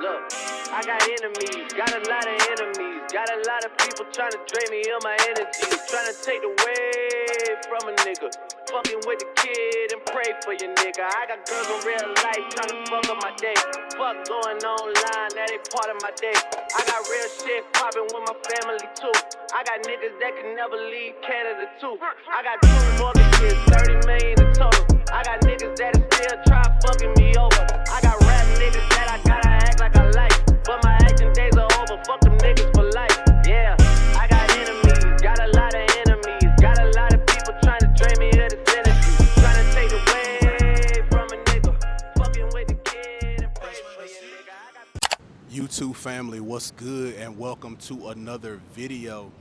Look, I got enemies, got a lot of enemies, got a lot of people trying to drain me of my energy, trying to take away from a nigga. Fucking with the kid and pray for your nigga. I got girls in real life trying to fuck up my day. Fuck going online, that ain't part of my day. I got real shit popping with my family too. I got niggas that can never leave Canada too. I got 2 mortgages, 30 million in total. I got niggas that still try fucking me over. I got rap niggas that I gotta act like I like, but my acting days are over. Fuck them niggas for life. Yeah, I got enemies, got a lot of enemies, got a lot of people trying to drain me of this energy, trying to take away from a nigga. Fucking with the kid and pray for your nigga. YouTube family, what's good, and welcome to another video.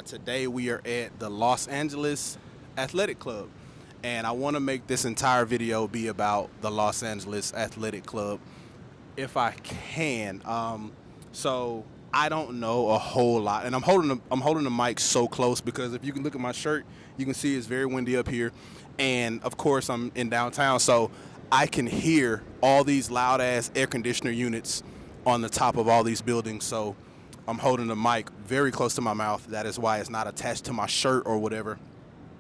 Today we are at the Los Angeles Athletic Club, and I want to make this entire video be about the Los Angeles Athletic Club if I can. So I don't know a whole lot, and I'm holding the mic so close because if you can look at my shirt, you can see it's very windy up here, and of course I'm in downtown, so I can hear all these loud ass air conditioner units on the top of all these buildings. So I'm holding the mic very close to my mouth. That is why it's not attached to my shirt or whatever,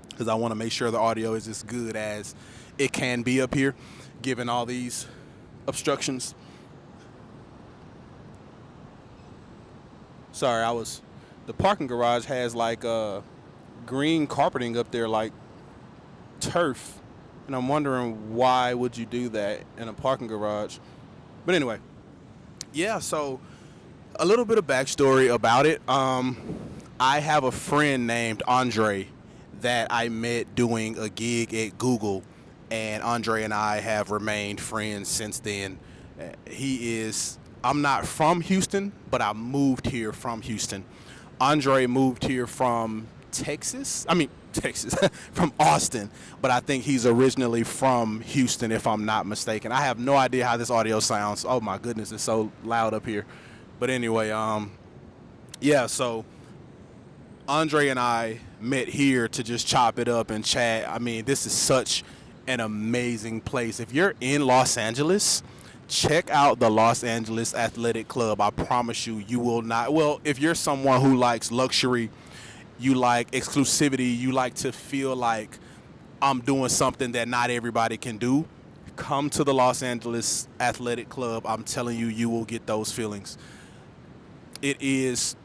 because I want to make sure the audio is as good as it can be up here given all these obstructions. Sorry, the parking garage has like green carpeting up there, like turf, and I'm wondering why would you do that in a parking garage. But anyway, yeah, so a little bit of backstory about it. I have a friend named Andre that I met doing a gig at Google, and Andre and I have remained friends since then. I'm not from Houston, but I moved here from Houston. Andre moved here from from Austin, but I think he's originally from Houston, if I'm not mistaken. I have no idea how this audio sounds. Oh my goodness, it's so loud up here. But anyway, yeah, so Andre and I met here to just chop it up and chat. I mean, this is such an amazing place. If you're in Los Angeles, check out the Los Angeles Athletic Club. I promise you, you will not. Well, if you're someone who likes luxury, you like exclusivity, you like to feel like I'm doing something that not everybody can do, come to the Los Angeles Athletic Club. I'm telling you, you will get those feelings. It is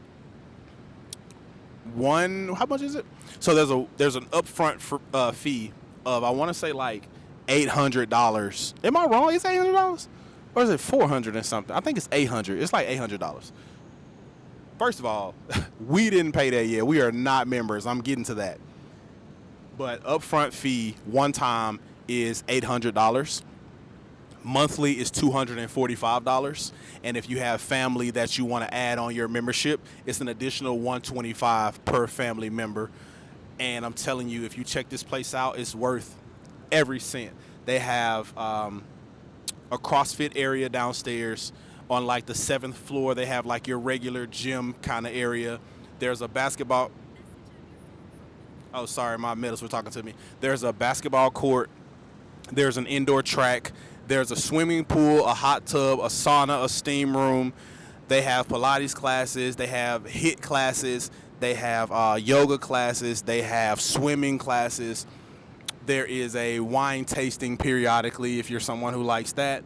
how much is it? So there's an upfront fee of, I want to say, like $800. Am I wrong? Is it $800? Or is it $400 and something? I think it's $800. It's like $800. First of all, we didn't pay that yet. We are not members. I'm getting to that. But upfront fee one time is $800. Monthly is $245. And if you have family that you want to add on your membership, it's an additional $125 per family member. And I'm telling you, if you check this place out, it's worth every cent. They have a CrossFit area downstairs. On like the 7th floor, they have like your regular gym kind of area. There's a basketball. Oh, sorry, my middles were talking to me. There's a basketball court. There's an indoor track. There's a swimming pool, a hot tub, a sauna, a steam room. They have Pilates classes. They have HIIT classes. They have yoga classes. They have swimming classes. There is a wine tasting periodically if you're someone who likes that.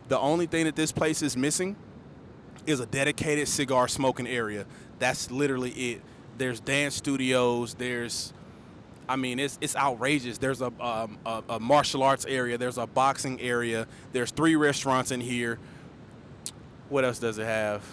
The only thing that this place is missing is a dedicated cigar smoking area. That's literally it. There's dance studios. It's outrageous. There's a martial arts area. There's a boxing area. There's 3 restaurants in here. What else does it have?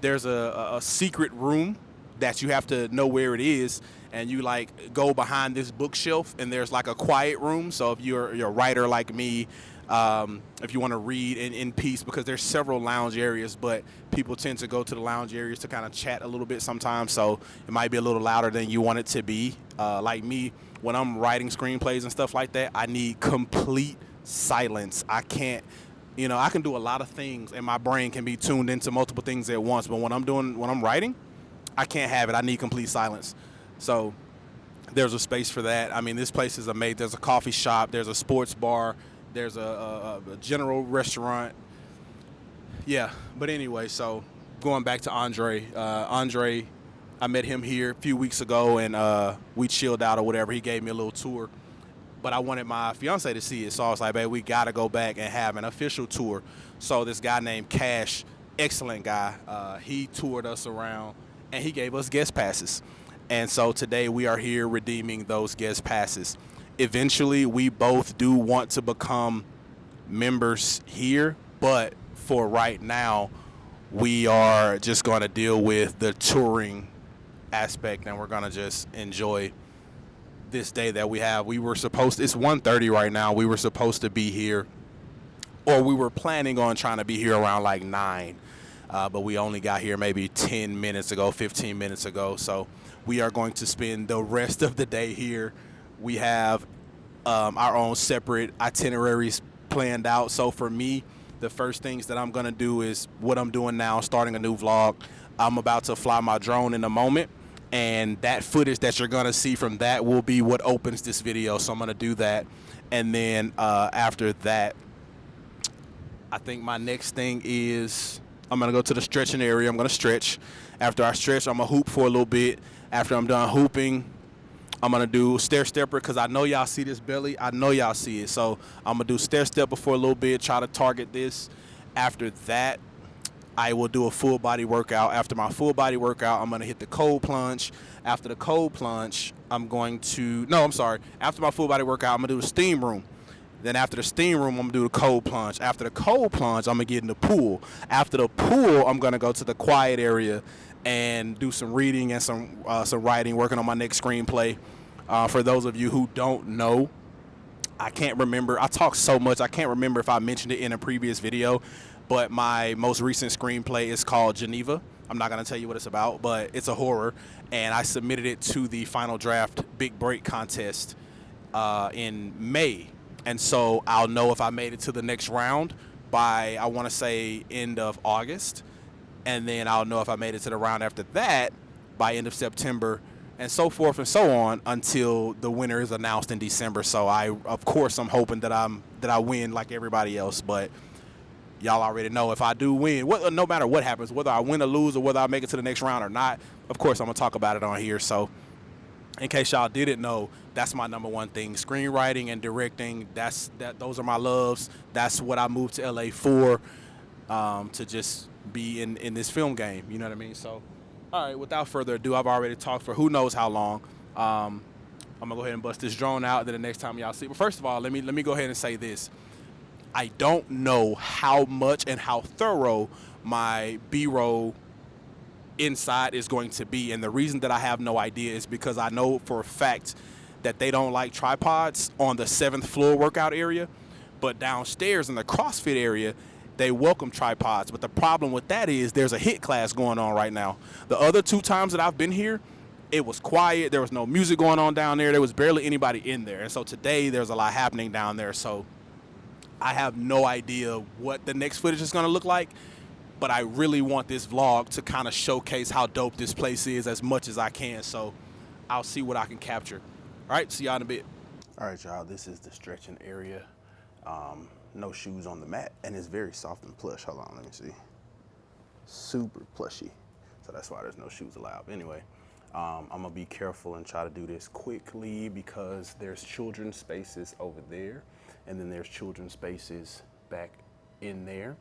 There's a secret room that you have to know where it is, and you like go behind this bookshelf, and there's like a quiet room. So if you're a writer like me, if you want to read in peace, because there's several lounge areas, but people tend to go to the lounge areas to kind of chat a little bit sometimes, so it might be a little louder than you want it to be. Like me, when I'm writing screenplays and stuff like that, I need complete silence. I can't, I can do a lot of things, and my brain can be tuned into multiple things at once, but when I'm writing, I can't have it. I need complete silence. So there's a space for that. I mean, this place is amazing. There's a coffee shop. There's a sports bar. There's a general restaurant. Yeah, but anyway, so going back to Andre, I met him here a few weeks ago, and we chilled out or whatever. He gave me a little tour, but I wanted my fiance to see it, so I was like, babe, we gotta go back and have an official tour. So this guy named Cash, excellent guy, he toured us around, and he gave us guest passes. And so today we are here redeeming those guest passes. Eventually, we both do want to become members here, but for right now, we are just going to deal with the touring aspect, and we're going to just enjoy this day that we have. We were supposed to, it's 1:30 right now. We were supposed to be here, or we were planning on trying to be here around like 9, but we only got here maybe 10 minutes ago, 15 minutes ago. So we are going to spend the rest of the day here. We have our own separate itineraries planned out. So for me, the first things that I'm going to do is what I'm doing now, starting a new vlog. I'm about to fly my drone in a moment, and that footage that you're going to see from that will be what opens this video. So I'm going to do that. And then after that, I think my next thing is I'm going to go to the stretching area. I'm going to stretch. After I stretch, I'm going to hoop for a little bit. After I'm done hooping, I'm going to do stair stepper because I know y'all see this belly. I know y'all see it. So I'm going to do stair stepper for a little bit, try to target this. After that, I will do a full body workout. After my full body workout, I'm going to hit the cold plunge. After the cold plunge, after my full body workout, I'm going to do the steam room. Then after the steam room, I'm going to do the cold plunge. After the cold plunge, I'm going to get in the pool. After the pool, I'm going to go to the quiet area and do some reading and some writing, working on my next screenplay. For those of you who don't know, I can't remember. I talk so much, I can't remember if I mentioned it in a previous video, but my most recent screenplay is called Geneva. I'm not going to tell you what it's about, but it's a horror, and I submitted it to the Final Draft Big Break contest in May. And so I'll know if I made it to the next round by, I want to say, end of August. And then I'll know if I made it to the round after that by end of September, and so forth and so on until the winner is announced in December. So of course, I'm hoping that I win like everybody else. But y'all already know if I do win, no matter what happens, whether I win or lose or whether I make it to the next round or not, of course, I'm going to talk about it on here. So in case y'all didn't know, that's my number one thing. Screenwriting and directing, those are my loves. That's what I moved to LA for, to just be in this film game. You know what I mean? So, all right, without further ado, I've already talked for who knows how long. I'm going to go ahead and bust this drone out, then the next time y'all see. But first of all, let me go ahead and say this. I don't know how much and how thorough my B-roll inside is going to be, and the reason that I have no idea is because I know for a fact that they don't like tripods on the 7th floor workout area, but downstairs in the CrossFit area they welcome tripods. But the problem with that is there's a HIIT class going on right now. The other 2 times that I've been here, it was quiet. There was no music going on down there. There was barely anybody in there. And so today there's a lot happening down there. So I have no idea what the next footage is going to look like, but I really want this vlog to kind of showcase how dope this place is as much as I can. So I'll see what I can capture. All right, see y'all in a bit. All right, y'all, this is the stretching area. No shoes on the mat, and it's very soft and plush. Hold on, let me see. Super plushy. So that's why there's no shoes allowed. Anyway, I'm gonna be careful and try to do this quickly because there's children's spaces over there, and then there's children's spaces back in there.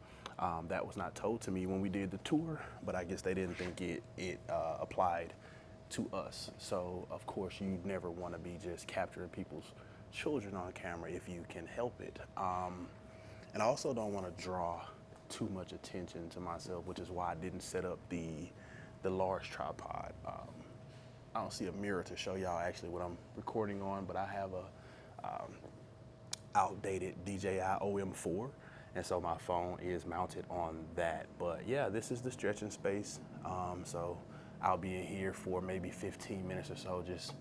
That was not told to me when we did the tour, but I guess they didn't think it applied to us. So of course you never want to be just capturing people's children on camera if you can help it. And I also don't want to draw too much attention to myself, which is why I didn't set up the large tripod. I don't see a mirror to show y'all actually what I'm recording on, but I have a outdated DJI OM4, and so my phone is mounted on that. But yeah, this is the stretching space. So I'll be in here for maybe 15 minutes or so, just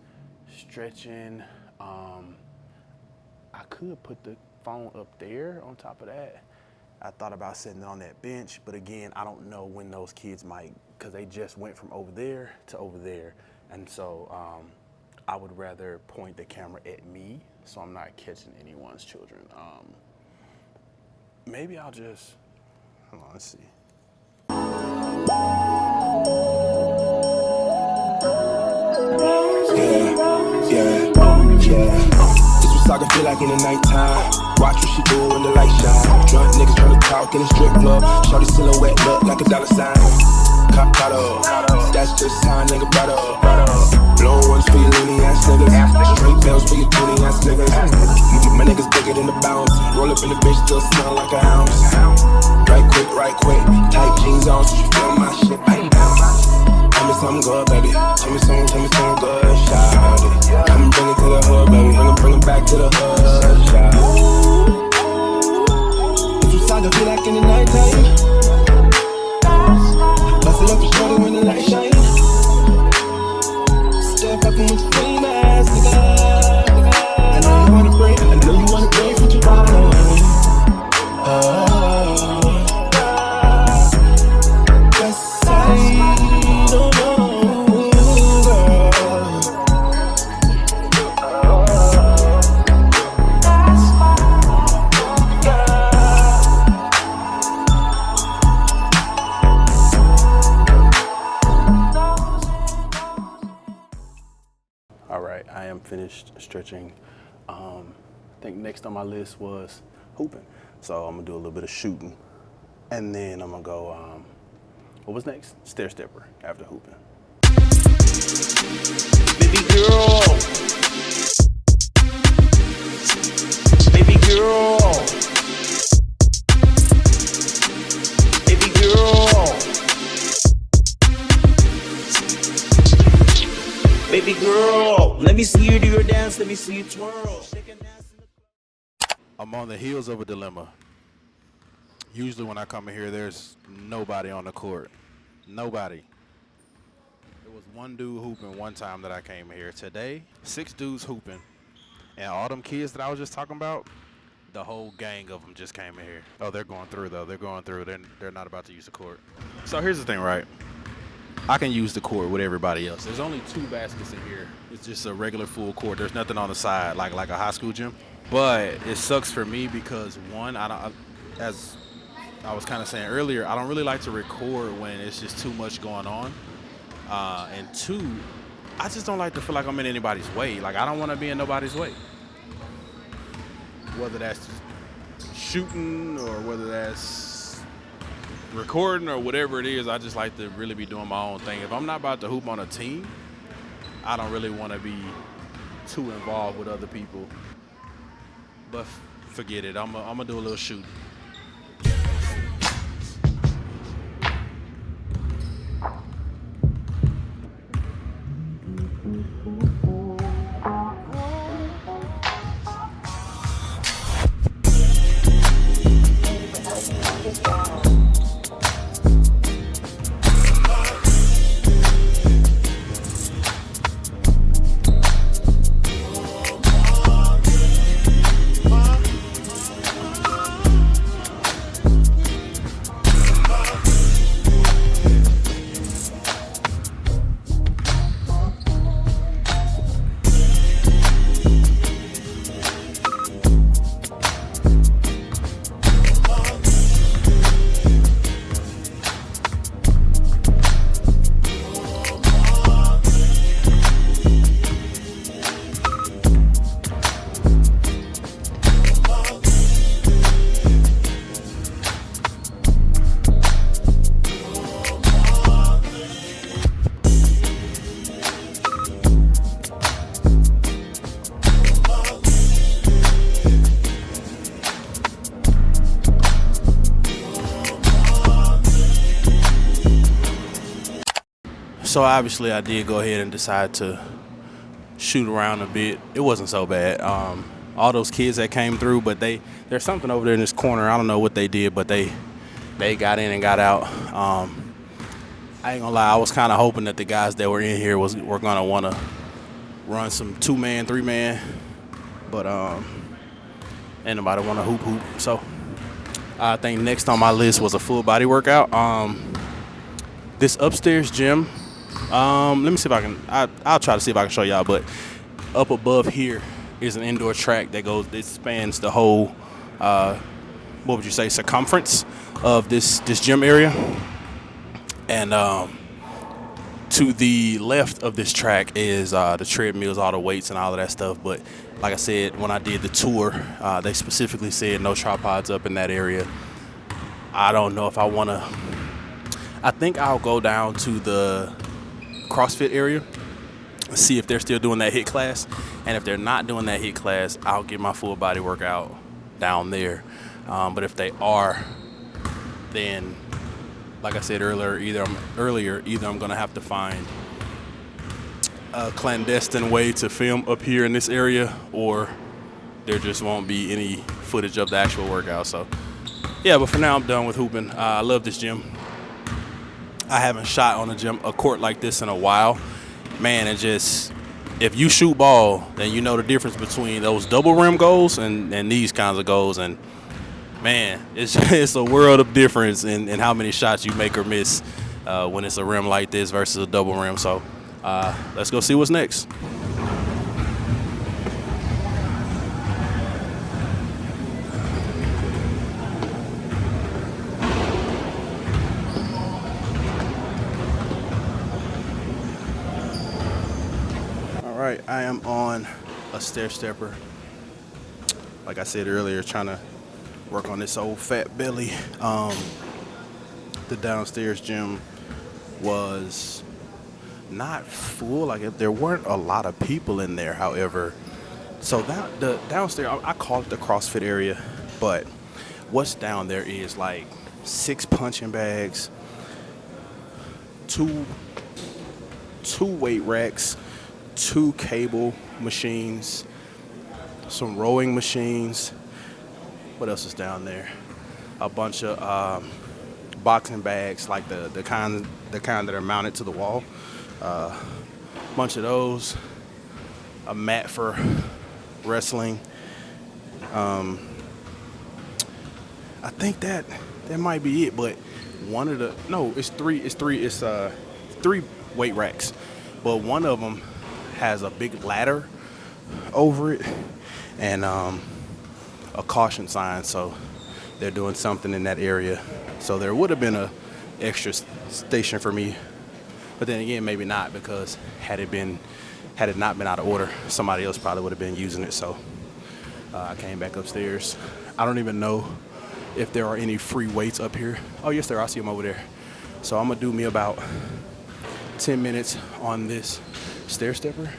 stretching. I could put the phone up there on top of that. I thought about setting it on that bench, but again, I don't know when those kids might, because they just went from over there to over there. And so I would rather point the camera at me so I'm not catching anyone's children. Maybe I'll just, Hold on, let's see. Yeah. This was like I feel like in the nighttime. Watch what she do when the light shine. Drunk niggas tryna talk in a strip club. Shorty silhouette look like a dollar sign. Caught up. That's just how a nigga brought up. Blown ones for your loony ass niggas. Straight bells for your toony ass niggas. My niggas bigger than the bounce. Roll up in the bitch, still smell like a ounce. Right quick. Tight jeans on, so you feel my shit. Tell me something good, baby. Tell me something good, shout it. Come bring it to the hood, baby. Bring it back to the hood, shout it. If you talk, I feel like in the nighttime. Bust it up for shorty when the light shine. Still fucking with your lame ass, nigga. I know you wanna break what you want. West side, don't know. All right, I am finished stretching. I think next on my list was hooping. So I'm gonna do a little bit of shooting. And then I'm gonna go, what was next? Stair stepper after hooping. Baby girl. Baby girl. Baby girl. Baby girl. Let me see you do your dance. Let me see you twirl. I'm on the heels of a dilemma. Usually when I come in here, there's nobody on the court. Nobody. There was one dude hooping one time that I came here. Today, 6 dudes hooping. And all them kids that I was just talking about, the whole gang of them just came in here. Oh, they're going through, though. They're going through. They're not about to use the court. So here's the thing, right? I can use the court with everybody else. There's only 2 baskets in here. It's just a regular full court. There's nothing on the side like a high school gym. But it sucks for me because, one, as I was kind of saying earlier, I don't really like to record when it's just too much going on. And 2, I just don't like to feel like I'm in anybody's way. Like, I don't want to be in nobody's way. Whether that's shooting or whether that's recording or whatever it is, I just like to really be doing my own thing. If I'm not about to hoop on a team, I don't really want to be too involved with other people. But forget it. I'm gonna do a little shooting. So obviously I did go ahead and decide to shoot around a bit. It wasn't so bad. All those kids that came through, but there's something over there in this corner. I don't know what they did, but they got in and got out. I ain't gonna lie, I was kind of hoping that the guys that were in here were gonna want to run some 2-man, 3-man, but ain't nobody want to hoop. So I think next on my list was a full body workout. This upstairs gym. Let me see if I can. I'll try to see if I can show y'all. But up above here is an indoor track that spans the whole what would you say, circumference of this gym area. And to the left of this track is the treadmills, all the weights and all of that stuff. But like I said, when I did the tour, they specifically said no tripods up in that area. I don't know if I want to. I think I'll go down to the CrossFit area and see if they're still doing that HIIT class. And if they're not doing that HIIT class, I'll get my full body workout down there. But if they are, then like I said earlier, either I'm gonna have to find a clandestine way to film up here in this area, or there just won't be any footage of the actual workout. So yeah, but for now I'm done with hooping. I love this gym. I haven't shot on a court like this in a while. Man, it just, if you shoot ball, then you know the difference between those double rim goals and these kinds of goals. And man, it's a world of difference in how many shots you make or miss when it's a rim like this versus a double rim. So let's go see what's next. All right, I am on a stair stepper. Like I said earlier, trying to work on this old fat belly. The downstairs gym was not full. Like there weren't a lot of people in there. However, so that the downstairs, I call it the CrossFit area, but what's down there is like 6 punching bags, two weight racks, 2 cable machines, some rowing machines. What else is down there? A bunch of boxing bags, like the kind that are mounted to the wall. Bunch of those. A mat for wrestling. I think that might be it. But it's three weight racks. But one of them has a big ladder over it and a caution sign, so they're doing something in that area. So there would have been a extra station for me, but then again, maybe not, because had it not been out of order, somebody else probably would have been using it. So I came back upstairs. I don't even know if there are any free weights up here. Oh yes, there are. I see them over there. So I'm gonna do me about 10 minutes on this stair stepper,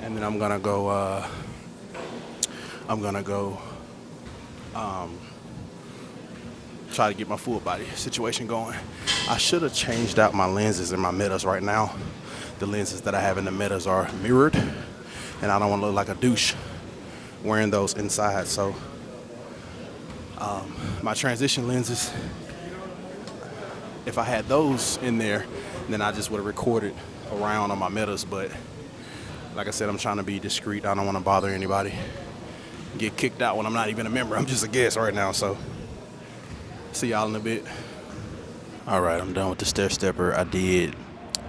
and then I'm gonna go try to get my full body situation going. I should have changed out my lenses in my metas right now. The lenses that I have in the metas are mirrored, and I don't want to look like a douche wearing those inside. So my transition lenses, if I had those in there, then I just would have recorded around on my metas. But like I said, I'm trying to be discreet. I don't want to bother anybody, get kicked out when I'm not even a member. I'm just a guest right now. So see y'all in a bit. All right, I'm done with the stair stepper. I did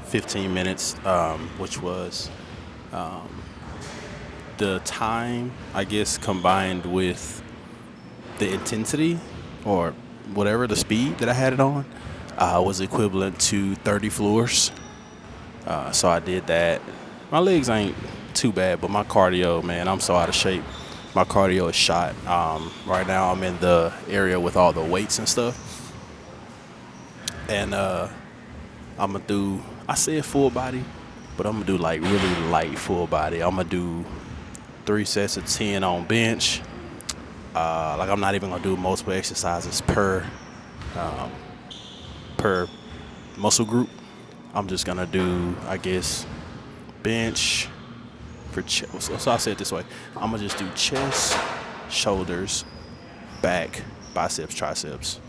15 minutes, which was the time, I guess, combined with the intensity or whatever, the speed that I had it on, was equivalent to 30 floors. So I did that. My legs ain't too bad, but my cardio, man, I'm so out of shape. My cardio is shot. Right now I'm in the area with all the weights and stuff. And I'm gonna do, I said full body, but I'm gonna do like really light full body. I'm gonna do 3 sets of 10 on bench. Like I'm not even gonna do multiple exercises per muscle group. I'm just gonna do, I guess, bench for chest. So I'll say it this way: I'm gonna just do chest, shoulders, back, biceps, triceps,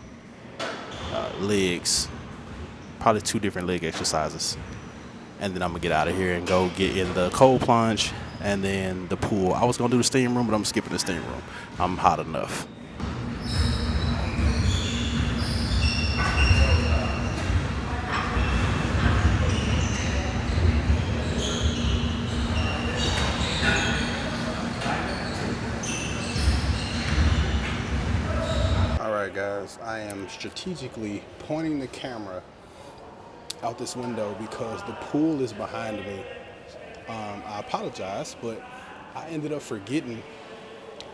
legs. Probably 2 different leg exercises, and then I'm gonna get out of here and go get in the cold plunge and then the pool. I was gonna do the steam room, but I'm skipping the steam room. I'm hot enough. guys, I am strategically pointing the camera out this window because the pool is behind me. I apologize, but I ended up forgetting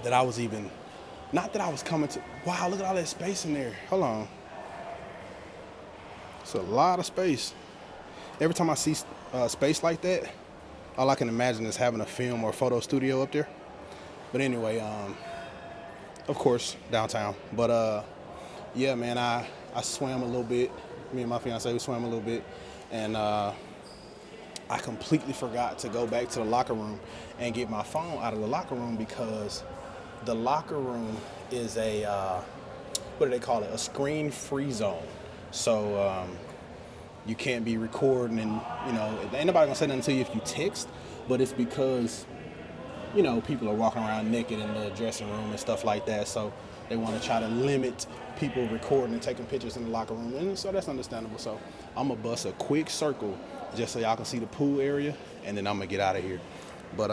that I was even, not that I was coming to, wow, look at all that space in there. Hold on. It's a lot of space. Every time I see space like that, all I can imagine is having a film or photo studio up there. But anyway, of course, downtown. But yeah, man, I swam a little bit. Me and my fiance, we swam a little bit. And I completely forgot to go back to the locker room and get my phone out of the locker room because the locker room is a, what do they call it? A screen-free zone. So you can't be recording and, you know, ain't nobody gonna say nothing to you if you text, but it's because, you know, people are walking around naked in the dressing room and stuff like that. So they want to try to limit people recording and taking pictures in the locker room. And so that's understandable. So I'm gonna bust a quick circle just so y'all can see the pool area, and then I'm gonna get out of here. But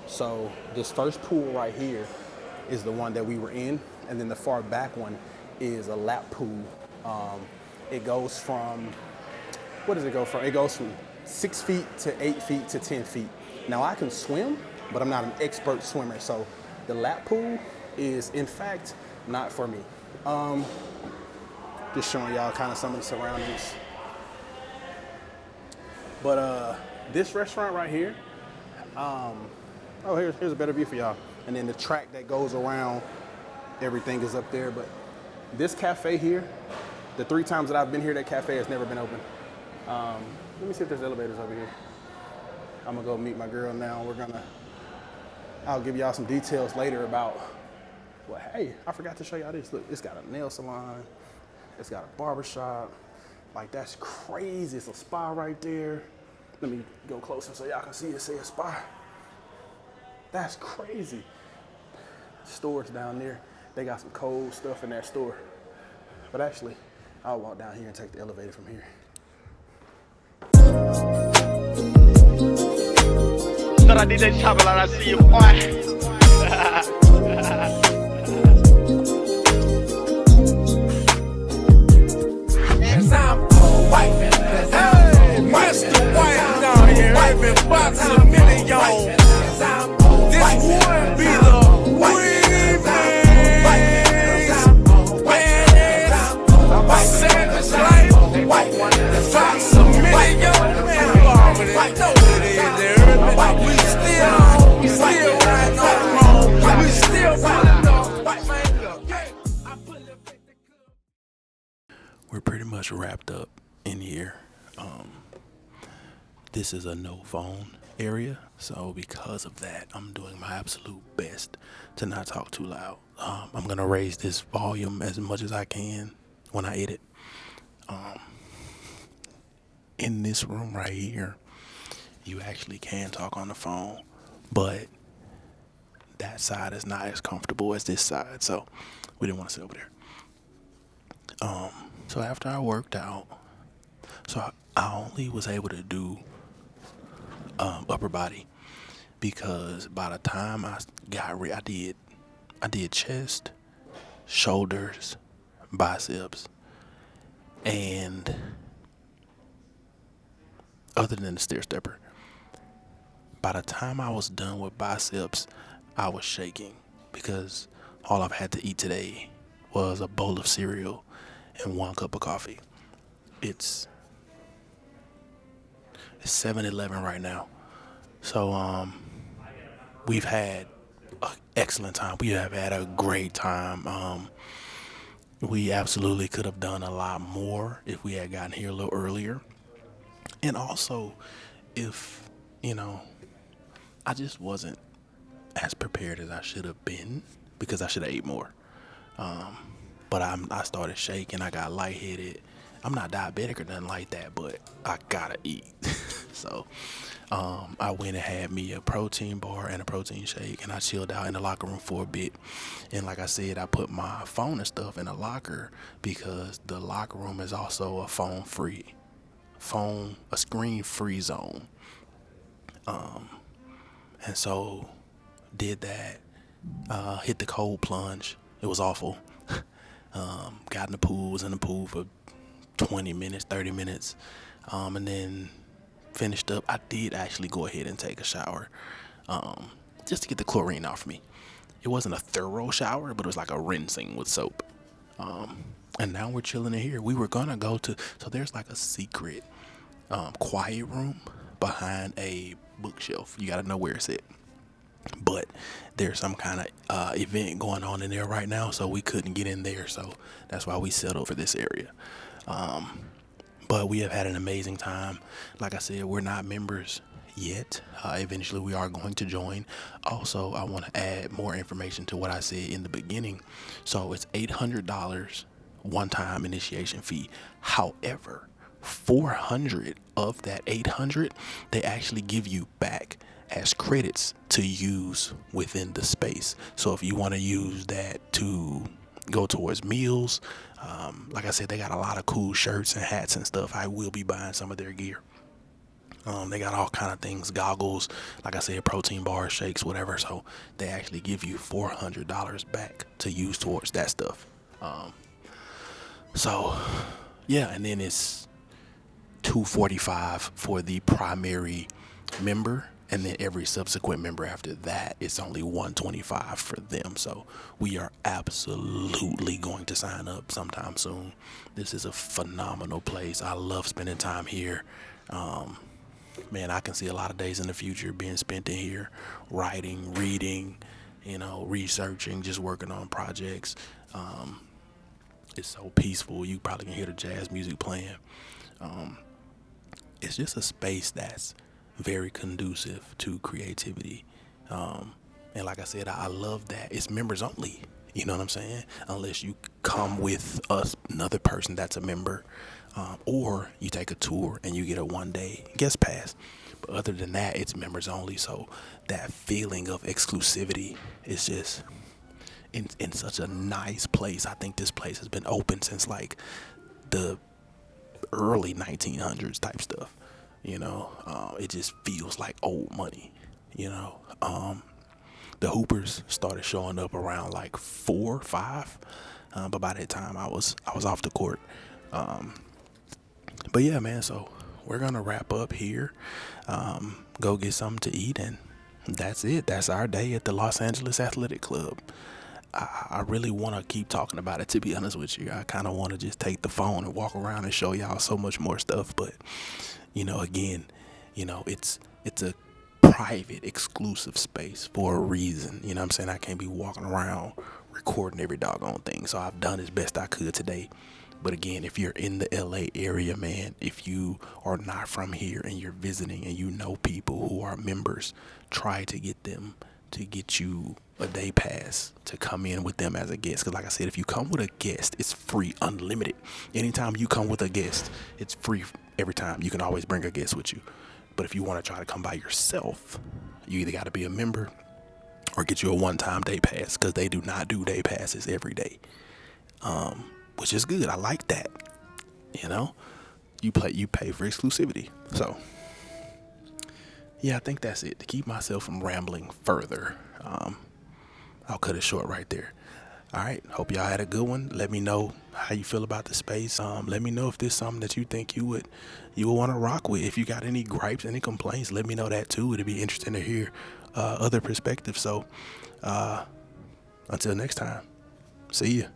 so this first pool right here is the one that we were in, and then the far back one is a lap pool. It goes from, what does it go from? It goes from 6 feet to 8 feet to 10 feet. Now I can swim, but I'm not an expert swimmer. So the lap pool is in fact not for me. Just showing y'all kind of some of the surroundings. But this restaurant right here, oh, here's a better view for y'all. And then the track that goes around, everything is up there. But this cafe here, the 3 times that I've been here, that cafe has never been open. Let me see if there's elevators over here. I'm gonna go meet my girl now. I'll give y'all some details later about, well, hey, I forgot to show y'all this. Look, it's got a nail salon. It's got a barbershop. Like, that's crazy. It's a spa right there. Let me go closer so y'all can see it say a spa. That's crazy. Stores down there. They got some cold stuff in that store. But actually, I'll walk down here and take the elevator from here. Thought I did that chopping like I see you, boy. Mr. White down here, every box a million. This would be the remix. Savage life, box a million. Man, you already know what it is there. We still riding on the road. We still riding on. We're pretty much wrapped up in here. This is a no phone area, so because of that, I'm doing my absolute best to not talk too loud. I'm gonna raise this volume as much as I can when I edit. In this room right here, you actually can talk on the phone, but that side is not as comfortable as this side, so we didn't want to sit over there. So after I worked out, so I only was able to do upper body because by the time I got ready, I did chest, shoulders, biceps, and other than the stair stepper, by the time I was done with biceps, I was shaking because all I've had to eat today was a bowl of cereal and 1 cup of coffee. It's 7-11 right now. So we've had an excellent time. We have had a great time. We absolutely could have done a lot more if we had gotten here a little earlier. And also, if, you know, I just wasn't as prepared as I should have been because I should have ate more. But I started shaking. I got lightheaded. I'm not diabetic or nothing like that, but I gotta eat. So I went and had me a protein bar and a protein shake, and I chilled out in the locker room for a bit. And like I said, I put my phone and stuff in the locker because the locker room is also a screen-free zone. And so did that, hit the cold plunge. It was awful. Got in the pool, was in the pool for 20 minutes, 30 minutes, and then finished up. I did actually go ahead and take a shower, just to get the chlorine off me. It wasn't a thorough shower, but it was like a rinsing with soap. And now we're chilling in here. We were gonna go to, so there's like a secret quiet room behind a bookshelf. You gotta know where it's at. But there's some kind of event going on in there right now, so we couldn't get in there. So that's why we settled for this area. But we have had an amazing time. Like I said, we're not members yet. Eventually we are going to join. Also, I want to add more information to what I said in the beginning. So it's $800 one-time initiation fee. However, 400 of that 800 they actually give you back as credits to use within the space. So if you want to use that to go towards meals, like I said, they got a lot of cool shirts and hats and stuff. I will be buying some of their gear. They got all kind of things, goggles, like I said, protein bars, shakes, whatever. So they actually give you $400 back to use towards that stuff. So yeah, and then it's $245 for the primary member, and then every subsequent member after that, it's only $125 for them. So we are absolutely going to sign up sometime soon. This is a phenomenal place. I love spending time here. Man, I can see a lot of days in the future being spent in here, writing, reading, researching, just working on projects. It's so peaceful. You probably can hear the jazz music playing. It's just a space that's very conducive to creativity. And like I said, I love that it's members only. You know what I'm saying? Unless you come with another person that's a member, or you take a tour and you get a one-day guest pass. But other than that, it's members only. So that feeling of exclusivity is just in such a nice place. I think this place has been open since like the early 1900s type stuff. It just feels like old money. The Hoopers started showing up around like 4 or 5, but by that time I was off the court. But yeah, man, so we're gonna wrap up here, go get something to eat, and that's it. That's our day at the Los Angeles Athletic Club. I really want to keep talking about it, to be honest with you. I kind of want to just take the phone and walk around and show y'all so much more stuff, but again, it's a private, exclusive space for a reason. You know what I'm saying? I can't be walking around recording every doggone thing. So I've done as best I could today. But again, if you're in the LA area, man, if you are not from here and you're visiting and you know people who are members, try to get them to get you a day pass to come in with them as a guest. Because like I said, if you come with a guest, it's free, unlimited. Anytime you come with a guest, it's free every time. You can always bring a guest with you. But if you want to try to come by yourself, you either got to be a member or get you a one-time day pass, because they do not do day passes every day, which is good. I like that. You pay for exclusivity. So yeah, I think that's it. To keep myself from rambling further, I'll cut it short right there. All right. Hope y'all had a good one. Let me know how you feel about the space. Let me know if there's something that you think you would want to rock with. If you got any gripes, any complaints, let me know that too. It'd be interesting to hear other perspectives. So until next time, see ya.